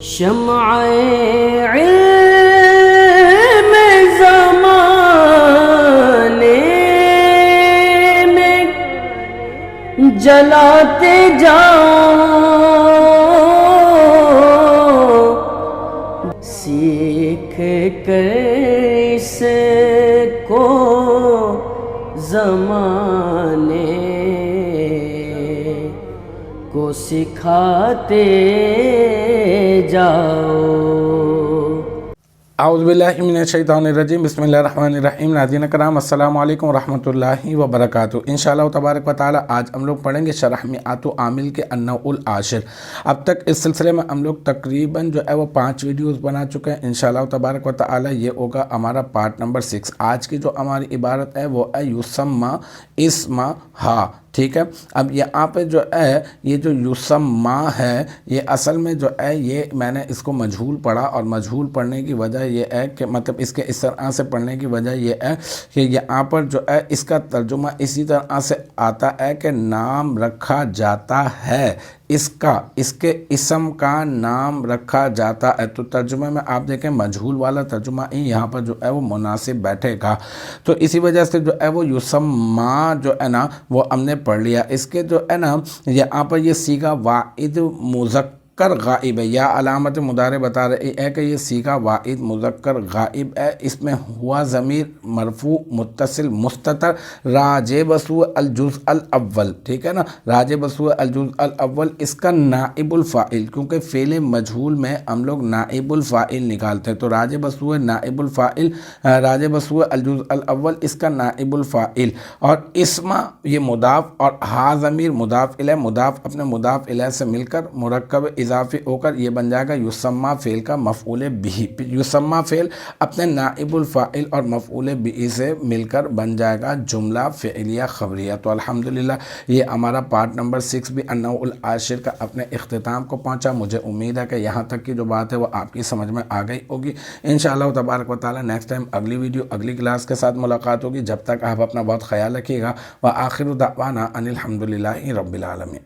شمع علم زمانے میں جلاتے جاؤ، سیکھ کر اس کو زمانے کو سکھاتے جاؤ۔ اعوذ باللہ من الشیطان الرجیم، بسم اللہ الرحمن الرحیم۔ ناظرین کرام، السلام علیکم ورحمۃ اللہ وبرکاتہ۔ انشاءاللہ تبارک و تعالی آج ہم لوگ پڑھیں گے شرح میعات عامل کے النوع العاشر۔ اب تک اس سلسلے میں ہم لوگ تقریباً جو ہے وہ 5 ویڈیوز بنا چکے ہیں۔ انشاءاللہ تبارک و تعالی یہ ہوگا ہمارا پارٹ نمبر 6۔ آج کی جو ہماری عبارت ہے وہ ہے یسمّا اسمہا، ٹھیک ہے۔ اب یہاں پہ جو ہے یہ جو یسمّا ہے یہ اصل میں جو ہے یہ میں نے اس کو مجہول پڑھا، اور مجہول پڑھنے کی وجہ یہ ہے کہ مطلب اس کے اس طرح سے پڑھنے کی وجہ یہ ہے کہ یہاں پر جو ہے اس کا ترجمہ اسی طرح سے آتا ہے کہ نام رکھا جاتا ہے، اس کے اسم کا نام رکھا جاتا ہے۔ تو ترجمے میں آپ دیکھیں مجہول والا ترجمہ ہی یہاں پر جو ہے وہ مناسب بیٹھے گا، تو اسی وجہ سے جو ہے وہ یسمّا جو ہے نا وہ ہم نے پڑھ لیا۔ اس کے جو ہے نا یہاں پر یہ صیغہ واحد مذکر غائب ہے، یا علامت مضارع بتا رہی ہے کہ یہ صیغہ واحد مذکر غائب ہے۔ اس میں ہوا ضمیر مرفوع متصل مستتر راجع بسو الجزء الاول، ٹھیک ہے نا، راجع بسو الجزء الاول اس کا نائب الفاعل، کیونکہ فعل مجہول میں ہم لوگ نائب الفاعل نکالتے ہیں، تو راجع بسو نائب الفاعل، راجع بسو الجزء الاول اس کا نائب الفاعل، اور اسم یہ مضاف، اور ہا ضمیر مضاف الیہ، مضاف اپنے مضاف الیہ سے مل کر مرکب اضافی ہو کر یہ بن جائے گا یسمّا فعل کا مفعول بہ۔ یسمّا فعل اپنے نائب الفاعل اور مفعول بہ سے مل کر بن جائے گا جملہ فعلیہ خبریہ۔ تو الحمدللہ یہ ہمارا پارٹ نمبر 6 بھی النوع العاشر کا اپنے اختتام کو پہنچا۔ مجھے امید ہے کہ یہاں تک کی جو بات ہے وہ آپ کی سمجھ میں آ گئی ہوگی۔ انشاءاللہ تبارک و تعالی نیکسٹ ٹائم اگلی ویڈیو اگلی کلاس کے ساتھ ملاقات ہوگی۔ جب تک آپ اپنا بہت خیال رکھیے گا۔ وآخر دعوانا ان الحمدللہ رب العالمین۔